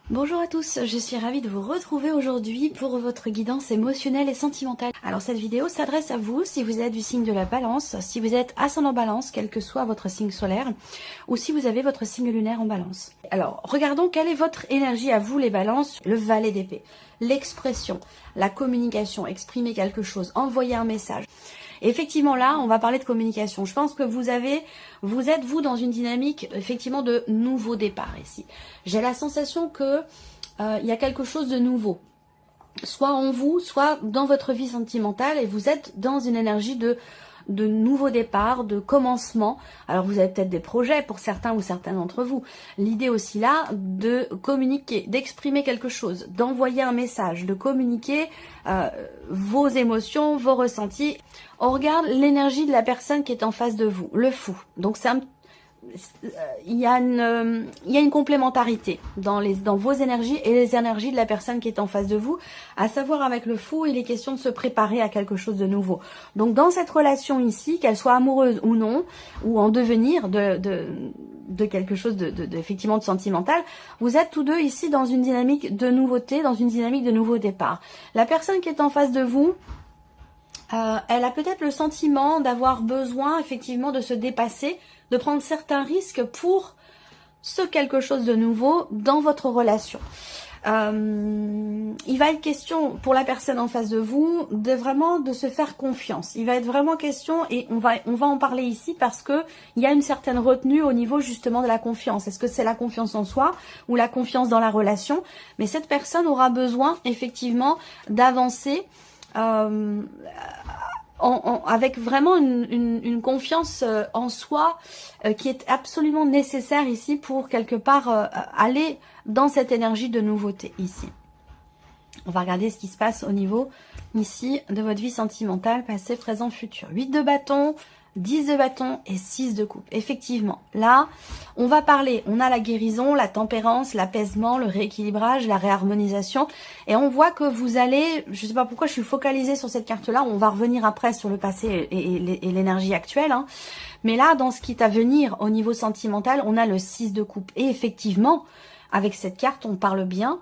Bonjour à tous, je suis ravie de vous retrouver aujourd'hui pour votre guidance émotionnelle et sentimentale. Alors cette vidéo s'adresse à vous si vous êtes du signe de la balance, si vous êtes ascendant balance, quel que soit votre signe solaire, ou si vous avez votre signe lunaire en balance. Alors regardons quelle est votre énergie à vous les balances. Le valet d'épée, l'expression, la communication, exprimer quelque chose, envoyer un message. Et effectivement là, on va parler de communication. Je pense que vous êtes vous dans une dynamique effectivement de nouveau départ ici. J'ai la sensation que il y a quelque chose de nouveau, soit en vous, soit dans votre vie sentimentale, et vous êtes dans une énergie de nouveau départ, de commencement. Alors vous avez peut-être des projets pour certains ou certains d'entre vous. L'idée aussi là de communiquer, d'exprimer quelque chose, d'envoyer un message, de communiquer vos émotions, vos ressentis. On regarde l'énergie de la personne qui est en face de vous, le fou. Donc c'est il y a une complémentarité dans vos énergies et les énergies de la personne qui est en face de vous, à savoir avec le fou, il est question de se préparer à quelque chose de nouveau. Donc dans cette relation ici, qu'elle soit amoureuse ou non, ou en devenir de quelque chose effectivement de sentimental, vous êtes tous deux ici dans une dynamique de nouveauté, dans une dynamique de nouveau départ. La personne qui est en face de vous, elle a peut-être le sentiment d'avoir besoin effectivement de se dépasser, de prendre certains risques pour ce quelque chose de nouveau dans votre relation. Il va être question pour la personne en face de vous de se faire confiance. Il va être vraiment question, et on va en parler ici parce que il y a une certaine retenue au niveau justement de la confiance. Est-ce que c'est la confiance en soi ou la confiance dans la relation? Mais cette personne aura besoin effectivement d'avancer avec vraiment une confiance en soi qui est absolument nécessaire ici pour quelque part aller dans cette énergie de nouveauté ici. On va regarder ce qui se passe au niveau ici de votre vie sentimentale, passé, présent, futur. 8 de bâton, 10 de bâton et 6 de coupe. Effectivement, là, on va parler, on a la guérison, la tempérance, l'apaisement, le rééquilibrage, la réharmonisation. Et on voit que vous allez, je ne sais pas pourquoi je suis focalisée sur cette carte-là, on va revenir après sur le passé et l'énergie actuelle. Hein. Mais là, dans ce qui est à venir au niveau sentimental, on a le 6 de coupe. Et effectivement, avec cette carte, on parle bien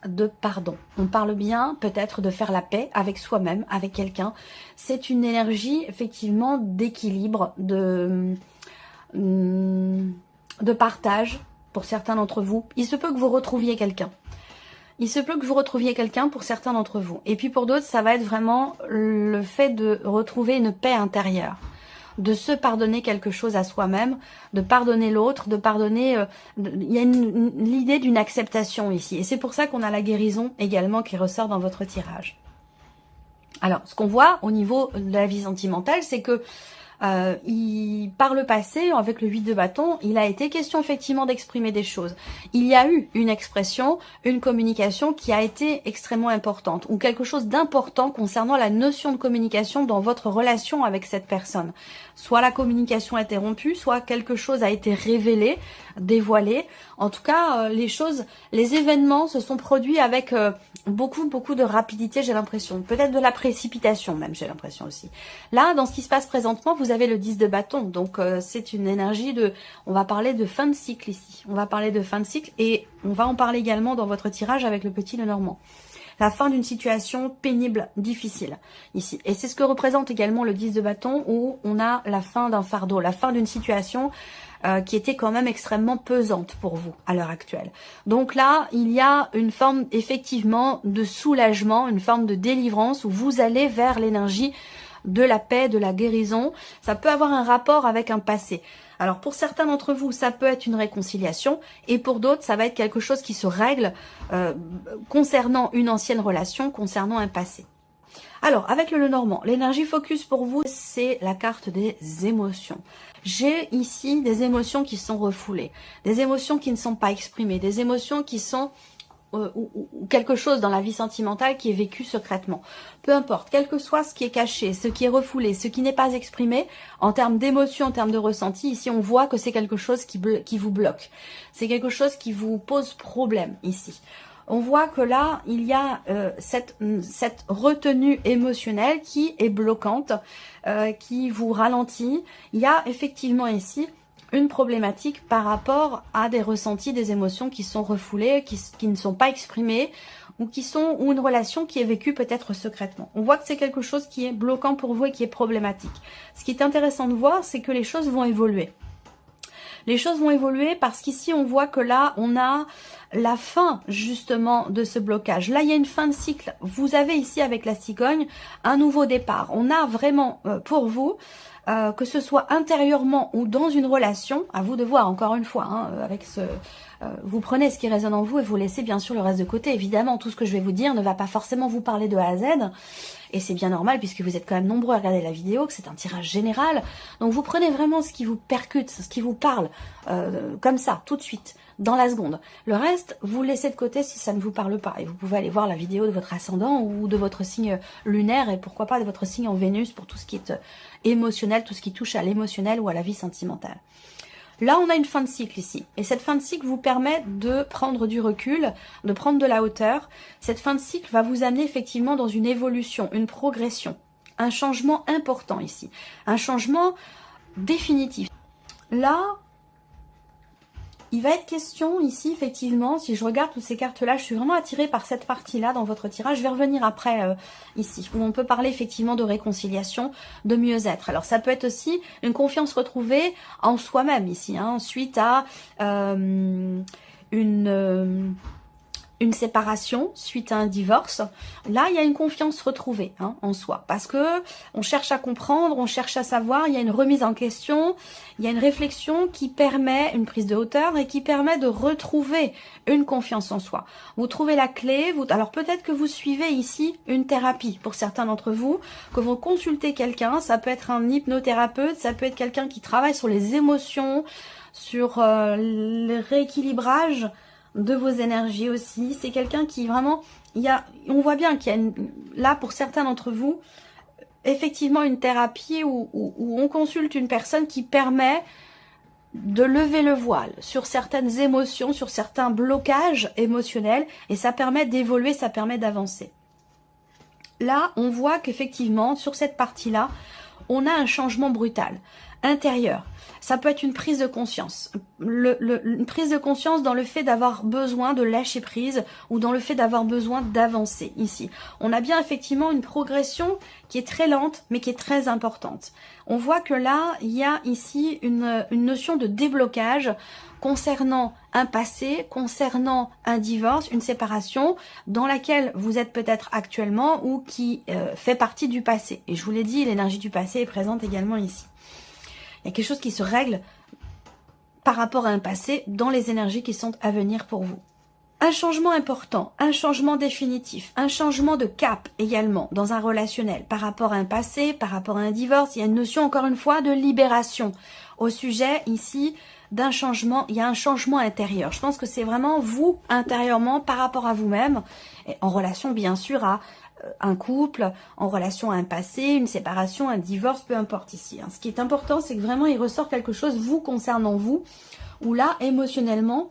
de pardon. On parle bien peut-être de faire la paix avec soi-même, avec quelqu'un. C'est une énergie effectivement d'équilibre, de partage pour certains d'entre vous. Il se peut que vous retrouviez quelqu'un. Il se peut que vous retrouviez quelqu'un pour certains d'entre vous. Et puis pour d'autres, ça va être vraiment le fait de retrouver une paix intérieure, de se pardonner quelque chose à soi-même, de pardonner l'autre, de pardonner... il y a l'idée d'une acceptation ici. Et c'est pour ça qu'on a la guérison également qui ressort dans votre tirage. Alors, ce qu'on voit au niveau de la vie sentimentale, c'est que par le passé, avec le 8 de bâton, il a été question effectivement d'exprimer des choses. Il y a eu une expression, une communication qui a été extrêmement importante, ou quelque chose d'important concernant la notion de communication dans votre relation avec cette personne. Soit la communication a été rompue, soit quelque chose a été révélé, dévoilé. En tout cas, les événements se sont produits avec beaucoup de rapidité, j'ai l'impression. Peut-être de la précipitation même, j'ai l'impression aussi. Là, dans ce qui se passe présentement, vous avez le 10 de bâton. Donc, c'est une énergie on va parler de fin de cycle ici. On va parler de fin de cycle et on va en parler également dans votre tirage avec le petit Lenormand. La fin d'une situation pénible, difficile, ici. Et c'est ce que représente également le 10 de bâton, où on a la fin d'un fardeau, la fin d'une situation qui était quand même extrêmement pesante pour vous à l'heure actuelle. Donc là, il y a une forme effectivement de soulagement, une forme de délivrance, où vous allez vers l'énergie de la paix, de la guérison. Ça peut avoir un rapport avec un passé. Alors pour certains d'entre vous, ça peut être une réconciliation, et pour d'autres, ça va être quelque chose qui se règle concernant une ancienne relation, concernant un passé. Alors, avec le Lenormand, l'énergie focus pour vous, c'est la carte des émotions. J'ai ici des émotions qui sont refoulées, des émotions qui ne sont pas exprimées, des émotions qui sont ou quelque chose dans la vie sentimentale qui est vécu secrètement. Peu importe, quel que soit ce qui est caché, ce qui est refoulé, ce qui n'est pas exprimé, en termes d'émotion, en termes de ressenti, ici on voit que c'est quelque chose qui vous bloque. C'est quelque chose qui vous pose problème ici. On voit que là, il y a cette retenue émotionnelle qui est bloquante, qui vous ralentit. Il y a effectivement ici une problématique par rapport à des ressentis, des émotions qui sont refoulées, qui ne sont pas exprimées, ou une relation qui est vécue peut-être secrètement. On voit que c'est quelque chose qui est bloquant pour vous et qui est problématique. Ce qui est intéressant de voir, c'est que les choses vont évoluer. Les choses vont évoluer parce qu'ici, on voit que là, on a la fin justement de ce blocage. Là, il y a une fin de cycle. Vous avez ici, avec la cigogne, un nouveau départ. On a vraiment pour vous, que ce soit intérieurement ou dans une relation, à vous de voir encore une fois, hein, avec ce... vous prenez ce qui résonne en vous et vous laissez bien sûr le reste de côté. Évidemment, tout ce que je vais vous dire ne va pas forcément vous parler de A à Z. Et c'est bien normal puisque vous êtes quand même nombreux à regarder la vidéo, que c'est un tirage général. Donc vous prenez vraiment ce qui vous percute, ce qui vous parle, comme ça, tout de suite, dans la seconde. Le reste, vous le laissez de côté si ça ne vous parle pas. Et vous pouvez aller voir la vidéo de votre ascendant ou de votre signe lunaire et pourquoi pas de votre signe en Vénus pour tout ce qui est émotionnel, tout ce qui touche à l'émotionnel ou à la vie sentimentale. Là, on a une fin de cycle ici. Et cette fin de cycle vous permet de prendre du recul, de prendre de la hauteur. Cette fin de cycle va vous amener effectivement dans une évolution, une progression, un changement important ici. Un changement définitif. Là, il va être question ici, effectivement, si je regarde toutes ces cartes-là, je suis vraiment attirée par cette partie-là dans votre tirage. Je vais revenir après ici, où on peut parler effectivement de réconciliation, de mieux-être. Alors ça peut être aussi une confiance retrouvée en soi-même ici, hein, suite à une séparation, suite à un divorce. Là, il y a une confiance retrouvée en soi, parce que on cherche à comprendre, on cherche à savoir, il y a une remise en question, il y a une réflexion qui permet une prise de hauteur et qui permet de retrouver une confiance en soi. Vous trouvez la clé, alors peut-être que vous suivez ici une thérapie pour certains d'entre vous, que vous consultez quelqu'un, ça peut être un hypnothérapeute, ça peut être quelqu'un qui travaille sur les émotions, sur le rééquilibrage de vos énergies aussi. C'est quelqu'un qui vraiment, on voit bien qu'il y a là pour certains d'entre vous effectivement une thérapie où on consulte une personne qui permet de lever le voile sur certaines émotions, sur certains blocages émotionnels, et ça permet d'évoluer, ça permet d'avancer. Là, on voit qu'effectivement sur cette partie-là, on a un changement brutal intérieur. Ça peut être une prise de conscience. Une prise de conscience dans le fait d'avoir besoin de lâcher prise ou dans le fait d'avoir besoin d'avancer ici. On a bien effectivement une progression qui est très lente mais qui est très importante. On voit que là, il y a ici une notion de déblocage concernant un passé, concernant un divorce, une séparation dans laquelle vous êtes peut-être actuellement ou qui fait partie du passé. Et je vous l'ai dit, l'énergie du passé est présente également ici. Il y a quelque chose qui se règle par rapport à un passé dans les énergies qui sont à venir pour vous. Un changement important, un changement définitif, un changement de cap également dans un relationnel par rapport à un passé, par rapport à un divorce. Il y a une notion encore une fois de libération au sujet ici d'un changement. Il y a un changement intérieur. Je pense que c'est vraiment vous intérieurement par rapport à vous-même, en relation bien sûr à un couple, en relation à un passé, une séparation, un divorce, peu importe ici. Ce qui est important, c'est que vraiment il ressort quelque chose vous concernant vous, où là, émotionnellement,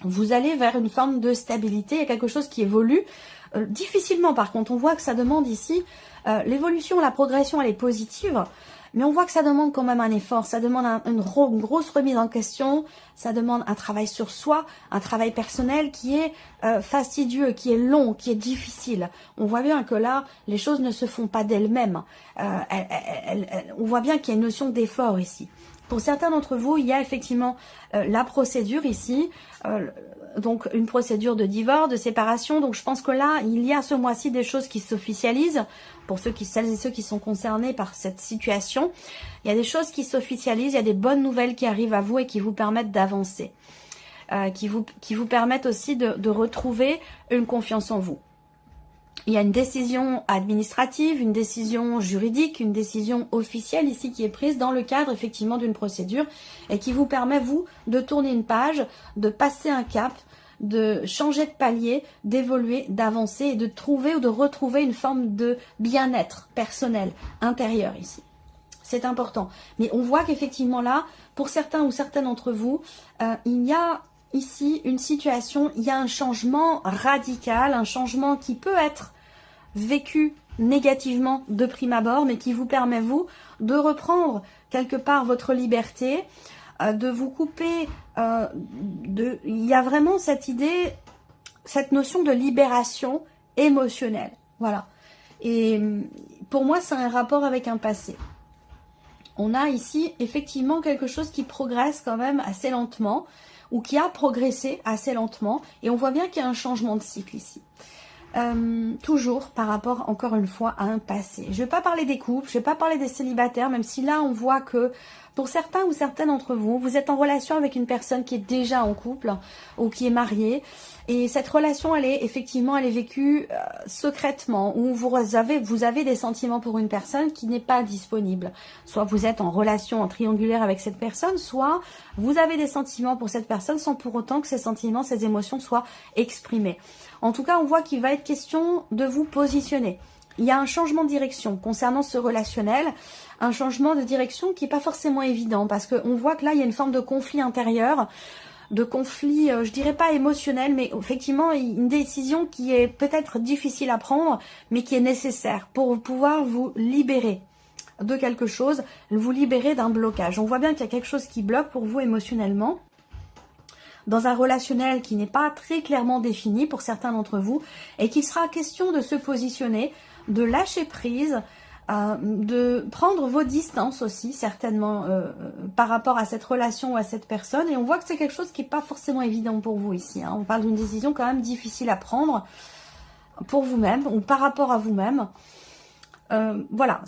vous allez vers une forme de stabilité, il y a quelque chose qui évolue. Difficilement par contre, on voit que ça demande ici, l'évolution, la progression elle est positive, mais on voit que ça demande quand même un effort, ça demande une grosse remise en question, ça demande un travail sur soi, un travail personnel qui est fastidieux, qui est long, qui est difficile. On voit bien que là, les choses ne se font pas d'elles-mêmes. On voit bien qu'il y a une notion d'effort ici. Pour certains d'entre vous, il y a effectivement la procédure ici, donc une procédure de divorce, de séparation. Donc je pense que là, il y a ce mois-ci des choses qui s'officialisent pour celles et ceux qui sont concernés par cette situation. Il y a des choses qui s'officialisent, il y a des bonnes nouvelles qui arrivent à vous et qui vous permettent d'avancer, qui vous permettent aussi de retrouver une confiance en vous. Il y a une décision administrative, une décision juridique, une décision officielle ici qui est prise dans le cadre effectivement d'une procédure et qui vous permet, vous, de tourner une page, de passer un cap, de changer de palier, d'évoluer, d'avancer et de trouver ou de retrouver une forme de bien-être personnel, intérieur ici. C'est important. Mais on voit qu'effectivement là, pour certains ou certaines d'entre vous, il y a ici une situation, il y a un changement radical, un changement qui peut être vécu négativement de prime abord, mais qui vous permet, vous, de reprendre quelque part votre liberté, de vous couper, il y a vraiment cette idée, cette notion de libération émotionnelle. Voilà. Et pour moi, c'est un rapport avec un passé. On a ici effectivement quelque chose qui progresse quand même assez lentement, ou qui a progressé assez lentement, et on voit bien qu'il y a un changement de cycle ici. Toujours par rapport, encore une fois, à un passé. Je ne vais pas parler des couples, je ne vais pas parler des célibataires, même si là on voit que pour certains ou certaines d'entre vous, vous êtes en relation avec une personne qui est déjà en couple ou qui est mariée, et cette relation, elle est vécue secrètement, où vous avez des sentiments pour une personne qui n'est pas disponible. Soit vous êtes en relation en triangulaire avec cette personne, soit vous avez des sentiments pour cette personne sans pour autant que ces sentiments, ces émotions soient exprimés. En tout cas, on voit qu'il va être question de vous positionner. Il y a un changement de direction concernant ce relationnel, un changement de direction qui n'est pas forcément évident, parce qu'on voit que là, il y a une forme de conflit intérieur, de conflit, je dirais pas émotionnel, mais effectivement une décision qui est peut-être difficile à prendre, mais qui est nécessaire pour pouvoir vous libérer de quelque chose, vous libérer d'un blocage. On voit bien qu'il y a quelque chose qui bloque pour vous émotionnellement, dans un relationnel qui n'est pas très clairement défini pour certains d'entre vous, et qu'il sera question de se positionner, de lâcher prise, de prendre vos distances aussi, certainement, par rapport à cette relation ou à cette personne. Et on voit que c'est quelque chose qui n'est pas forcément évident pour vous ici. On parle d'une décision quand même difficile à prendre pour vous-même ou par rapport à vous-même. Voilà,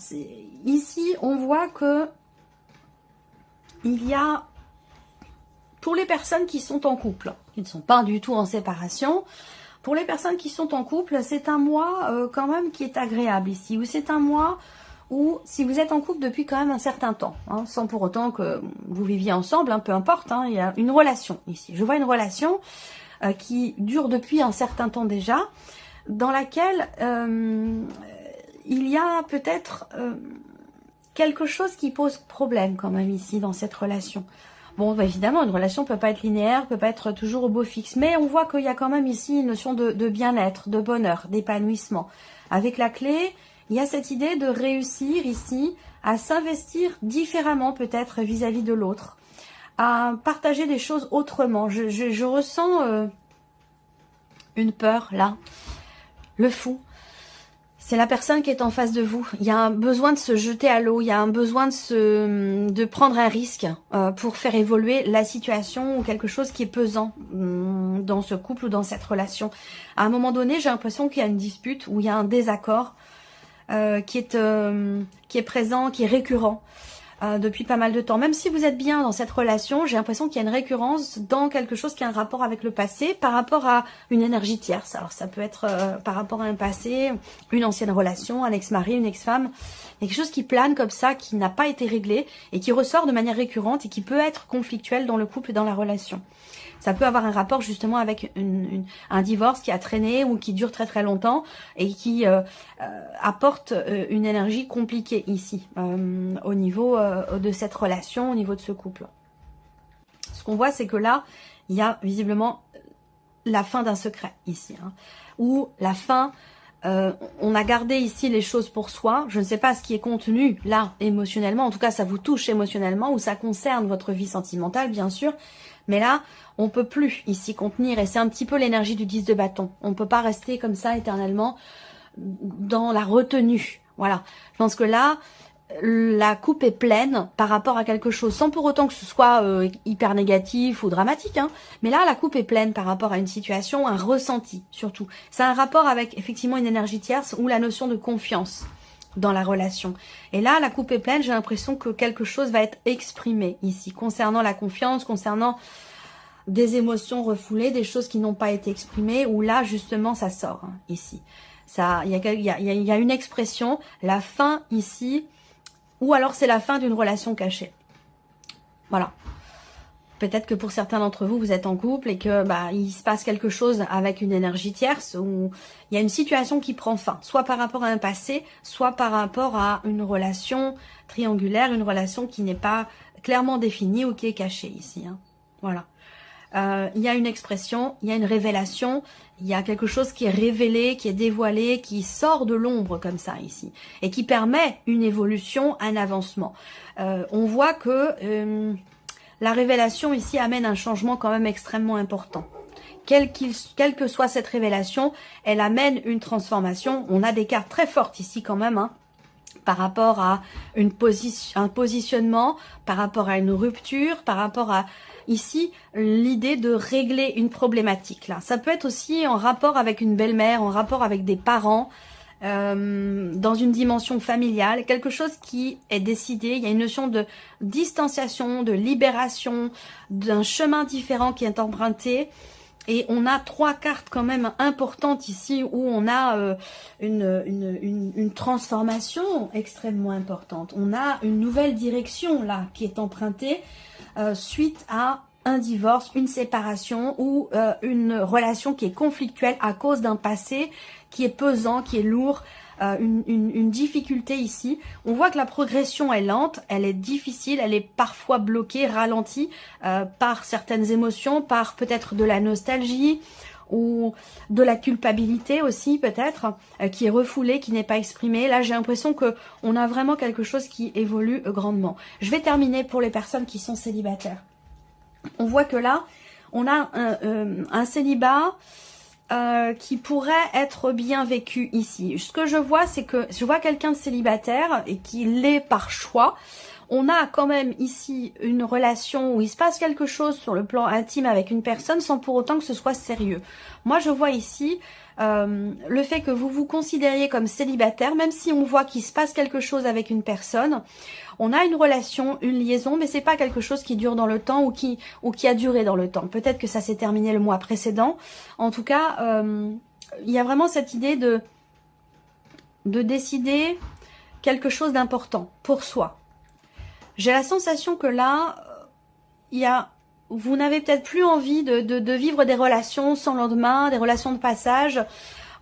ici on voit que il y a, pour les personnes qui sont en couple, qui ne sont pas du tout en séparation, pour les personnes qui sont en couple, c'est un mois quand même qui est agréable ici, ou c'est un mois où, si vous êtes en couple depuis quand même un certain temps, sans pour autant que vous viviez ensemble, peu importe, il y a une relation ici. Je vois une relation qui dure depuis un certain temps déjà, dans laquelle il y a peut-être quelque chose qui pose problème quand même ici dans cette relation. Bon, bah évidemment, une relation peut pas être linéaire, peut pas être toujours au beau fixe, mais on voit qu'il y a quand même ici une notion de bien-être, de bonheur, d'épanouissement. Avec la clé, il y a cette idée de réussir ici à s'investir différemment peut-être vis-à-vis de l'autre, à partager des choses autrement. Je ressens une peur là, le fou. C'est la personne qui est en face de vous. Il y a un besoin de se jeter à l'eau, il y a un besoin de prendre un risque pour faire évoluer la situation ou quelque chose qui est pesant dans ce couple ou dans cette relation. À un moment donné, j'ai l'impression qu'il y a une dispute ou il y a un désaccord qui est présent, qui est récurrent depuis pas mal de temps. Même si vous êtes bien dans cette relation, j'ai l'impression qu'il y a une récurrence dans quelque chose qui a un rapport avec le passé, par rapport à une énergie tierce. Alors ça peut être par rapport à un passé, une ancienne relation, un ex-mari, une ex-femme. Il y a quelque chose qui plane comme ça, qui n'a pas été réglé et qui ressort de manière récurrente et qui peut être conflictuel dans le couple et dans la relation. Ça peut avoir un rapport justement avec un divorce qui a traîné ou qui dure très très longtemps et qui apporte une énergie compliquée ici, au niveau de cette relation, au niveau de ce couple. Ce qu'on voit, c'est que là, il y a visiblement la fin d'un secret ici, ou la fin... on a gardé ici les choses pour soi. Je ne sais pas ce qui est contenu là émotionnellement. En tout cas, ça vous touche émotionnellement ou ça concerne votre vie sentimentale, bien sûr. Mais là, on peut plus ici contenir. Et c'est un petit peu l'énergie du 10 de bâton. On ne peut pas rester comme ça éternellement dans la retenue. Voilà. Je pense que là, la coupe est pleine par rapport à quelque chose, sans pour autant que ce soit hyper négatif ou dramatique, mais là la coupe est pleine par rapport à une situation, un ressenti surtout. C'est un rapport avec effectivement une énergie tierce ou la notion de confiance dans la relation. Et là la coupe est pleine, j'ai l'impression que quelque chose va être exprimé ici, concernant la confiance, concernant des émotions refoulées, des choses qui n'ont pas été exprimées, où là justement ça sort, ici. Il y a une expression, la fin ici, ou alors c'est la fin d'une relation cachée. Voilà. Peut-être que pour certains d'entre vous, vous êtes en couple et que il se passe quelque chose avec une énergie tierce, ou il y a une situation qui prend fin, soit par rapport à un passé, soit par rapport à une relation triangulaire, une relation qui n'est pas clairement définie ou qui est cachée ici. Voilà. Il y a une expression, il y a une révélation, il y a quelque chose qui est révélé, qui est dévoilé, qui sort de l'ombre comme ça ici, et qui permet une évolution, un avancement. On voit que la révélation ici amène un changement quand même extrêmement important. Quelle que soit cette révélation, elle amène une transformation. On a des cartes très fortes ici quand même, hein, par rapport à un positionnement, par rapport à une rupture, par rapport à, ici, l'idée de régler une problématique. Là, ça peut être aussi en rapport avec une belle-mère, en rapport avec des parents, dans une dimension familiale, quelque chose qui est décidé. Il y a une notion de distanciation, de libération, d'un chemin différent qui est emprunté. Et on a 3 cartes quand même importantes ici où on a une transformation extrêmement importante. On a une nouvelle direction là qui est empruntée suite à un divorce, une séparation ou une relation qui est conflictuelle à cause d'un passé qui est pesant, qui est lourd, une difficulté ici. On voit que la progression est lente, elle est difficile, elle est parfois bloquée, ralentie par certaines émotions, par peut-être de la nostalgie ou de la culpabilité aussi peut-être, qui est refoulée, qui n'est pas exprimée. Là, j'ai l'impression que on a vraiment quelque chose qui évolue grandement. Je vais terminer pour les personnes qui sont célibataires. On voit que là, on a un célibat qui pourrait être bien vécu ici. Ce que je vois, c'est que je vois quelqu'un de célibataire et qui l'est par choix. On a quand même ici une relation où il se passe quelque chose sur le plan intime avec une personne sans pour autant que ce soit sérieux. Moi, je vois ici le fait que vous vous considériez comme célibataire, même si on voit qu'il se passe quelque chose avec une personne. On a une relation, une liaison, mais c'est pas quelque chose qui dure dans le temps ou qui a duré dans le temps. Peut-être que ça s'est terminé le mois précédent. En tout cas, il y a vraiment cette idée de décider quelque chose d'important pour soi. J'ai la sensation que là, vous n'avez peut-être plus envie de vivre des relations sans lendemain, des relations de passage.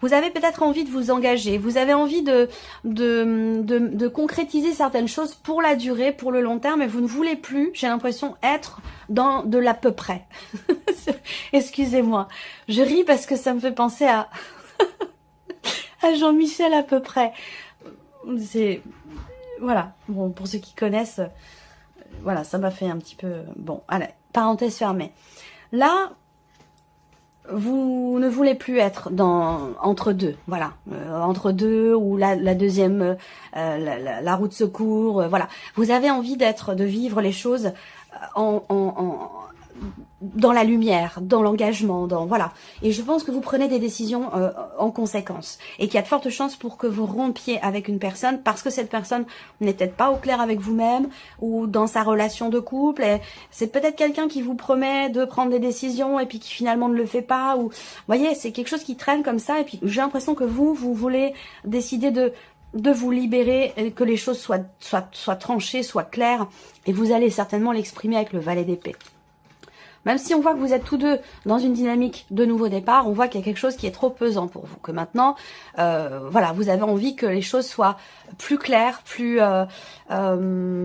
Vous avez peut-être envie de vous engager. Vous avez envie de concrétiser certaines choses pour la durée, pour le long terme, mais vous ne voulez plus, j'ai l'impression, être dans de l'à peu près. Excusez-moi. Je ris parce que ça me fait penser à Jean-Michel à peu près. C'est... Voilà, bon, pour ceux qui connaissent, voilà, ça m'a fait un petit peu... Bon, allez, parenthèse fermée. Là, vous ne voulez plus être entre deux, voilà, entre deux ou la deuxième, la roue de secours, voilà. Vous avez envie de vivre les choses dans la lumière, dans l'engagement, voilà. Et je pense que vous prenez des décisions en conséquence. Et qu'il y a de fortes chances pour que vous rompiez avec une personne parce que cette personne n'est peut-être pas au clair avec vous-même ou dans sa relation de couple. C'est peut-être quelqu'un qui vous promet de prendre des décisions et puis qui finalement ne le fait pas. Ou, vous voyez, c'est quelque chose qui traîne comme ça. Et puis j'ai l'impression que vous voulez décider de vous libérer, que les choses soient tranchées, soient claires. Et vous allez certainement l'exprimer avec le valet d'épée. Même si on voit que vous êtes tous deux dans une dynamique de nouveau départ, on voit qu'il y a quelque chose qui est trop pesant pour vous. Que maintenant, voilà, vous avez envie que les choses soient plus claires, plus que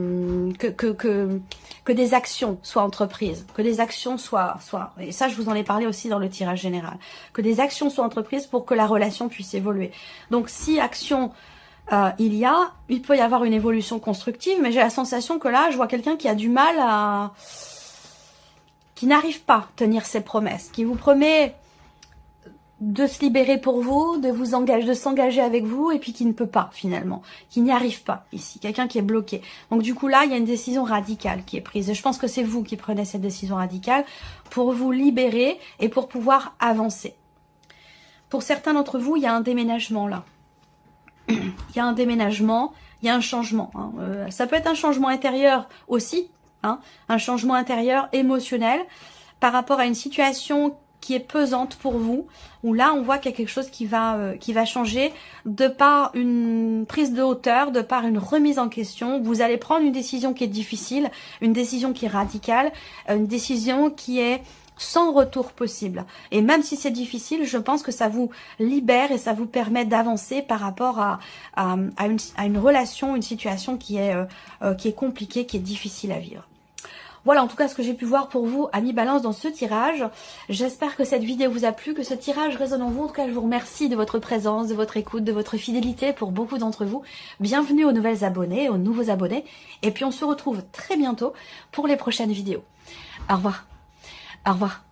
des actions soient entreprises, que des actions soient, et ça je vous en ai parlé aussi dans le tirage général, que des actions soient entreprises pour que la relation puisse évoluer. Donc si action il peut y avoir une évolution constructive, mais j'ai la sensation que là, je vois quelqu'un qui a du mal qui n'arrive pas à tenir ses promesses, qui vous promet de se libérer pour vous, de s'engager avec vous, et puis qui ne peut pas finalement, qui n'y arrive pas ici, quelqu'un qui est bloqué. Donc du coup là, il y a une décision radicale qui est prise, et je pense que c'est vous qui prenez cette décision radicale pour vous libérer et pour pouvoir avancer. Pour certains d'entre vous, il y a un déménagement là. Il y a un déménagement, il y a un changement. Hein. Ça peut être un changement intérieur aussi, hein, un changement intérieur émotionnel par rapport à une situation qui est pesante pour vous, où là on voit qu'il y a quelque chose qui va changer de par une prise de hauteur, de par une remise en question. Vous allez prendre une décision qui est difficile, une décision qui est radicale, une décision qui est sans retour possible. Et même si c'est difficile, je pense que ça vous libère et ça vous permet d'avancer par rapport à une relation, une situation qui est compliquée, qui est difficile à vivre. Voilà en tout cas ce que j'ai pu voir pour vous, amis Balance, dans ce tirage. J'espère que cette vidéo vous a plu, que ce tirage résonne en vous. En tout cas, je vous remercie de votre présence, de votre écoute, de votre fidélité pour beaucoup d'entre vous. Bienvenue aux nouvelles abonnés, aux nouveaux abonnés. Et puis on se retrouve très bientôt pour les prochaines vidéos. Au revoir. Au revoir.